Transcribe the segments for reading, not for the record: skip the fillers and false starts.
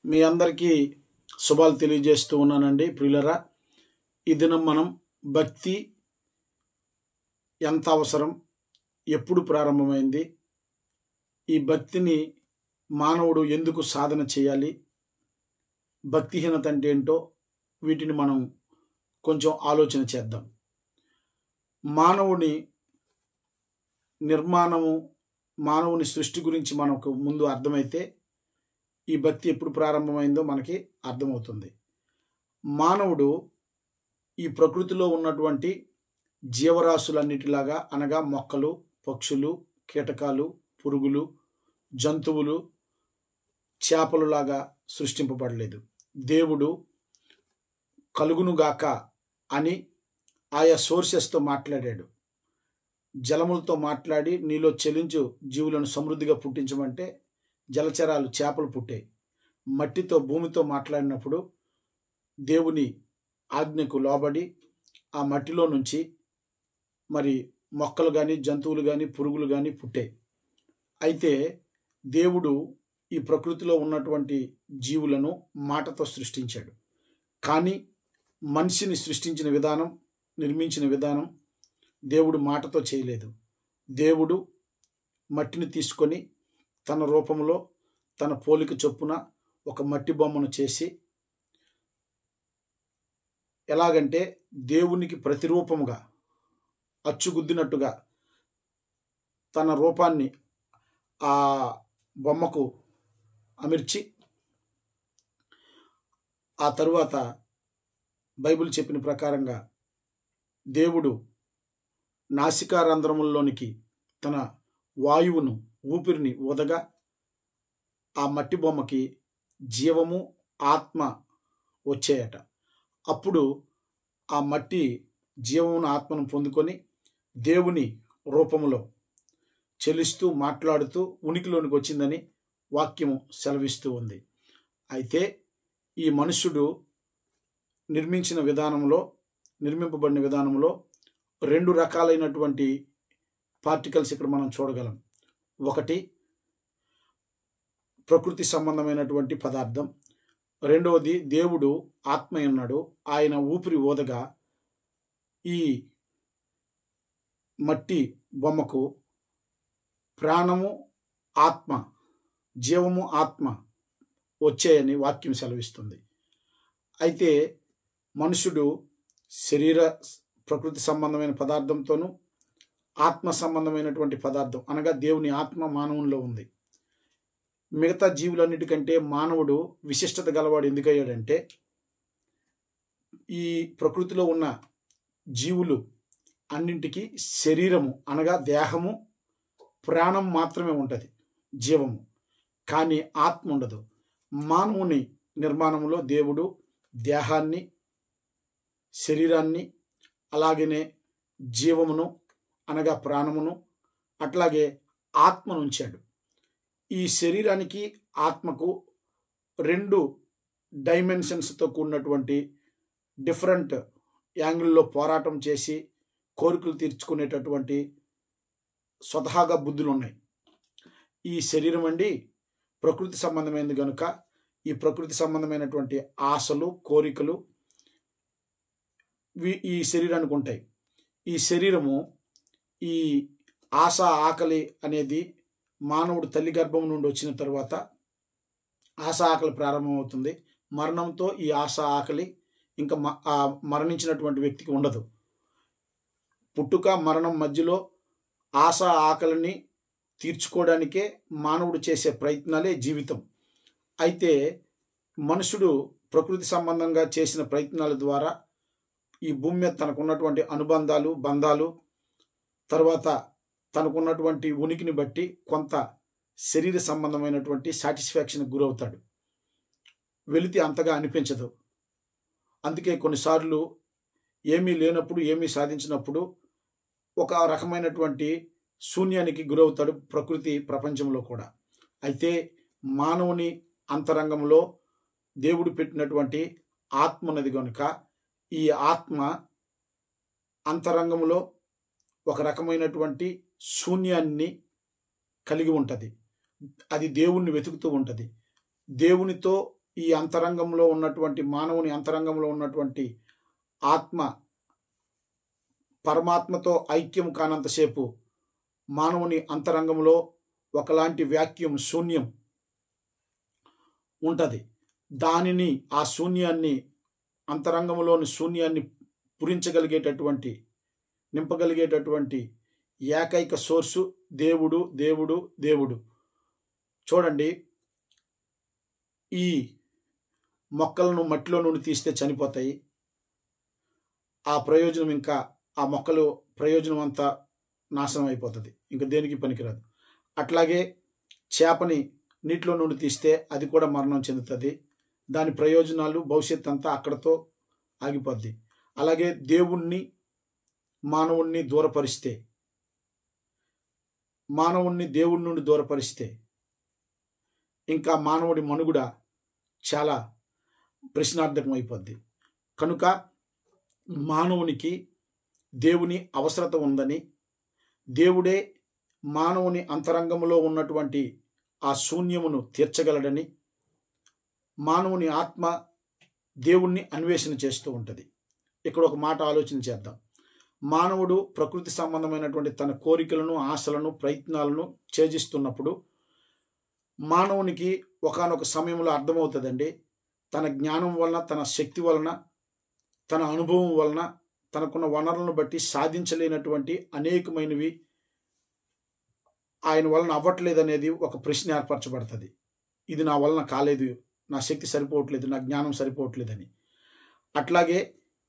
మీ అందరికీ శుభాలు తెలియజేస్తూ ఉన్నానండి ప్రియులరా. ఈ దినం మనం భక్తి ఎంత అవసరం, ఎప్పుడు ప్రారంభమైంది, ఈ భక్తిని మానవుడు ఎందుకు సాధన చేయాలి, భక్తిహీనత అంటే ఏంటో వీటిని మనం కొంచెం ఆలోచన చేద్దాం. మానవుని నిర్మాణము, మానవుని సృష్టి గురించి మనకు ముందు అర్థమైతే ఈ భక్తి ఎప్పుడు ప్రారంభమైందో మనకి అర్థమవుతుంది. మానవుడు ఈ ప్రకృతిలో ఉన్నటువంటి జీవరాశులన్నిటిలాగా, అనగా మొక్కలు, పక్షులు, కీటకాలు, పురుగులు, జంతువులు, చేపలులాగా సృష్టింపబడలేదు. దేవుడు కలుగునుగాక అని ఆయా సోర్సెస్తో మాట్లాడాడు. జలములతో మాట్లాడి నీలో చెలించు జీవులను సమృద్ధిగా పుట్టించమంటే జలచరాలు, చేపలు పుట్టాయి. మట్టితో, భూమితో మాట్లాడినప్పుడు దేవుని ఆజ్ఞకు లోబడి ఆ మట్టిలో నుంచి మరి మొక్కలు కానీ, జంతువులు కానీ, పురుగులు కానీ పుట్టాయి. అయితే దేవుడు ఈ ప్రకృతిలో ఉన్నటువంటి జీవులను మాటతో సృష్టించాడు. కానీ మనిషిని సృష్టించిన విధానం, నిర్మించిన విధానం దేవుడు మాటతో చేయలేదు. దేవుడు మట్టిని తీసుకొని తన రూపంలో, తన పోలిక చొప్పున ఒక మట్టి బొమ్మను చేసి, ఎలాగంటే దేవునికి ప్రతిరూపముగా, అచ్చుగుద్దినట్టుగా తన రూపాన్ని ఆ బొమ్మకు అమర్చి, ఆ తరువాత బైబిల్ చెప్పిన ప్రకారంగా దేవుడు నాసికారంధ్రముల్లోనికి తన వాయువును, ఊపిరిని ఊదగా ఆ మట్టి బొమ్మకి జీవము, ఆత్మ వచ్చాయట. అప్పుడు ఆ మట్టి జీవమును, ఆత్మను పొందుకొని దేవుని రూపములో చెలిస్తూ, మాట్లాడుతూ ఉనికిలోనికి వచ్చిందని వాక్యము సెలవిస్తూ ఉంది. అయితే ఈ మనుష్యుడు నిర్మింపబడిన విధానంలో రెండు రకాలైనటువంటి పార్టికల్స్ ఇక్కడ మనం చూడగలం. ఒకటి ప్రకృతి సంబంధమైనటువంటి పదార్థం, రెండవది దేవుడు ఆత్మ అన్నాడు. ఆయన ఊపిరి ఊదగా ఈ మట్టి బొమ్మకు ప్రాణము, ఆత్మ, జీవము, ఆత్మ వచ్చాయని వాక్యం సెలవిస్తుంది. అయితే మనుషుడు ప్రకృతి సంబంధమైన పదార్థంతోనూ ఆత్మ సంబంధమైనటువంటి పదార్థం, అనగా దేవుని ఆత్మ మానవునిలో ఉంది. మిగతా జీవులన్నిటికంటే మానవుడు విశిష్టత గలవాడు ఎందుకయ్యాడంటే, ఈ ప్రకృతిలో ఉన్న జీవులు అన్నింటికి శరీరము, అనగా దేహము, ప్రాణం మాత్రమే ఉంటుంది, జీవము, కానీ ఆత్మ ఉండదు. మానవుని నిర్మాణంలో దేవుడు దేహాన్ని, శరీరాన్ని, అలాగనే జీవమును, అనగా ప్రాణమును, అట్లాగే ఆత్మను ఉంచాడు. ఈ శరీరానికి, ఆత్మకు రెండు డైమెన్షన్స్తో కూడినటువంటి డిఫరెంట్ యాంగిల్లో పోరాటం చేసి కోరికలు తీర్చుకునేటటువంటి స్వతహాగా బుద్ధులు ఉన్నాయి. ఈ శరీరం అండి ప్రకృతి సంబంధమైనది కనుక ఈ ప్రకృతి సంబంధమైనటువంటి ఆశలు, కోరికలు ఈ శరీరానికి ఉంటాయి. ఈ శరీరము, ఈ ఆశ, ఆకలి అనేది మానవుడు తల్లి గర్భం నుండి వచ్చిన తర్వాత ఆశ, ఆకలి ప్రారంభమవుతుంది. మరణంతో ఈ ఆశ, ఆకలి ఇంకా మరణించినటువంటి వ్యక్తికి ఉండదు. పుట్టుక, మరణం మధ్యలో ఆశ, ఆకలిని తీర్చుకోవడానికే మానవుడు చేసే ప్రయత్నాలే జీవితం. అయితే మనుషుడు ప్రకృతి సంబంధంగా చేసిన ప్రయత్నాల ద్వారా ఈ భూమి మీద తనకున్నటువంటి అనుబంధాలు, బంధాలు, తర్వాత తనకున్నటువంటి ఉనికిని బట్టి కొంత శరీర సంబంధమైనటువంటి సాటిస్ఫాక్షన్కి గురవుతాడు. వెలితి అంతగా అనిపించదు. అందుకే కొన్నిసార్లు ఏమీ లేనప్పుడు, ఏమీ సాధించినప్పుడు ఒక రకమైనటువంటి శూన్యానికి గురవుతాడు ప్రకృతి ప్రపంచంలో కూడా. అయితే మానవుని అంతరంగంలో దేవుడు పెట్టినటువంటి ఆత్మ ఉన్నది కనుక ఈ ఆత్మ అంతరంగంలో ఒక రకమైనటువంటి శూన్యాన్ని కలిగి ఉంటుంది. అది దేవుణ్ణి వెతుకుతూ ఉంటుంది. దేవునితో ఈ అంతరంగంలో ఉన్నటువంటి మానవుని అంతరంగంలో ఉన్నటువంటి ఆత్మ పరమాత్మతో ఐక్యం కానంతసేపు మానవుని అంతరంగంలో ఒకలాంటి వ్యాక్యూమ్ శూన్యం ఉంటుంది. దానిని ఆ శూన్యాన్ని అంతరంగంలోని శూన్యాన్ని పూరించగలిగేటటువంటి నింపగలిగేటటువంటి ఏకైక సోర్సు దేవుడు దేవుడు దేవుడు. చూడండి, ఈ మొక్కలను మట్టిలో నుండి తీస్తే చనిపోతాయి. ఆ ప్రయోజనం ఇంకా ఆ మొక్కలు ప్రయోజనం అంతా నాశనం అయిపోతుంది, ఇంకా దేనికి పనికిరాదు. అట్లాగే చేపని నీటిలో నుండి తీస్తే అది కూడా మరణం చెందుతుంది, దాని ప్రయోజనాలు భవిష్యత్ అంతా అక్కడతో ఆగిపోద్ది. అలాగే దేవుణ్ణి మానవుణ్ణి దూరపరిస్తే, మానవుణ్ణి దేవుడి నుండి దూరపరిస్తే ఇంకా మానవుడి మనుగడ చాలా ప్రశ్నార్థకం అయిపోద్ది. కనుక మానవునికి దేవుని అవసరత ఉందని, దేవుడే మానవుని అంతరంగంలో ఉన్నటువంటి ఆ శూన్యమును తీర్చగలడని మానవుని ఆత్మ దేవుణ్ణి అన్వేషణ చేస్తూ ఉంటుంది. ఇక్కడ ఒక మాట ఆలోచన చేద్దాం. మానవుడు ప్రకృతి సంబంధమైనటువంటి తన కోరికలను, ఆశలను, ప్రయత్నాలను ఛేదిస్తున్నప్పుడు మానవునికి ఒకానొక సమయంలో అర్థమవుతుందండి, తన జ్ఞానం వలన, తన శక్తి వలన, తన అనుభవం వలన, తనకున్న వనరులను బట్టి సాధించలేనటువంటి అనేకమైనవి ఆయన వలన అవ్వట్లేదనేది ఒక ప్రశ్న ఏర్పరచబడుతుంది. ఇది నా వలన కాలేదు, నా శక్తి సరిపోవట్లేదు, నా జ్ఞానం సరిపోవట్లేదని. అట్లాగే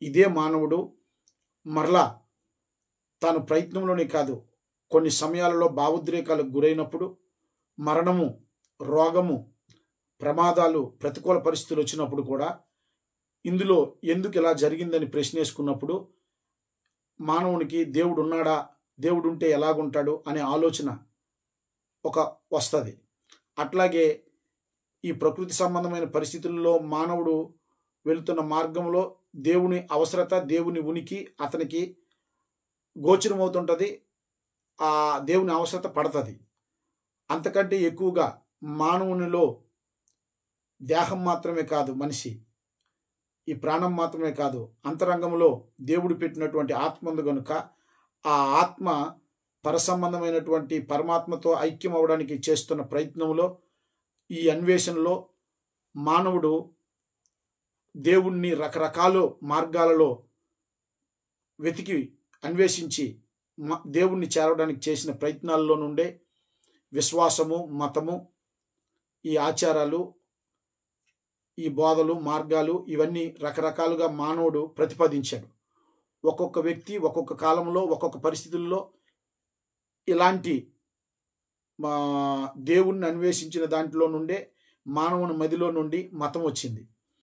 ఇదే మానవుడు మరలా తాను ప్రయత్నంలోనే కాదు, కొన్ని సమయాలలో భావోద్రేకాలకు గురైనప్పుడు, మరణము, రోగము, ప్రమాదాలు, ప్రతికూల పరిస్థితులు వచ్చినప్పుడు కూడా ఇందులో ఎందుకు ఇలా జరిగిందని ప్రశ్నేసుకున్నప్పుడు మానవునికి దేవుడు ఉన్నాడా, దేవుడు ఉంటే ఎలాగుంటాడు అనే ఆలోచన ఒక వస్తుంది. అట్లాగే ఈ ప్రకృతి సంబంధమైన పరిస్థితుల్లో మానవుడు వెళుతున్న మార్గంలో దేవుని అవసరత, దేవుని ఉనికి అతనికి గోచరమవుతుంటుంది. ఆ దేవుని అవసరత పడుతుంది. అంతకంటే ఎక్కువగా మానవునిలో దేహం మాత్రమే కాదు, మనిషి ఈ ప్రాణం మాత్రమే కాదు, అంతరంగంలో దేవుడు పెట్టినటువంటి ఆత్మ ఉంది కనుక ఆ ఆత్మ పరసంబంధమైనటువంటి పరమాత్మతో ఐక్యం అవడానికి చేస్తున్న ప్రయత్నంలో, ఈ అన్వేషణలో మానవుడు దేవుణ్ణి రకరకాల మార్గాలలో వెతికి అన్వేషించి దేవుణ్ణి చేరడానికి చేసిన ప్రయత్నాల్లో నుండే విశ్వాసము, మతము, ఈ ఆచారాలు, ఈ బోధలు, మార్గాలు ఇవన్నీ రకరకాలుగా మానవుడు ప్రతిపాదించాడు. ఒక్కొక్క వ్యక్తి ఒక్కొక్క కాలంలో ఒక్కొక్క పరిస్థితుల్లో ఇలాంటి దేవుణ్ణి అన్వేషించిన దాంట్లో నుండే మానవుని మదిలో నుండి మతం వచ్చింది.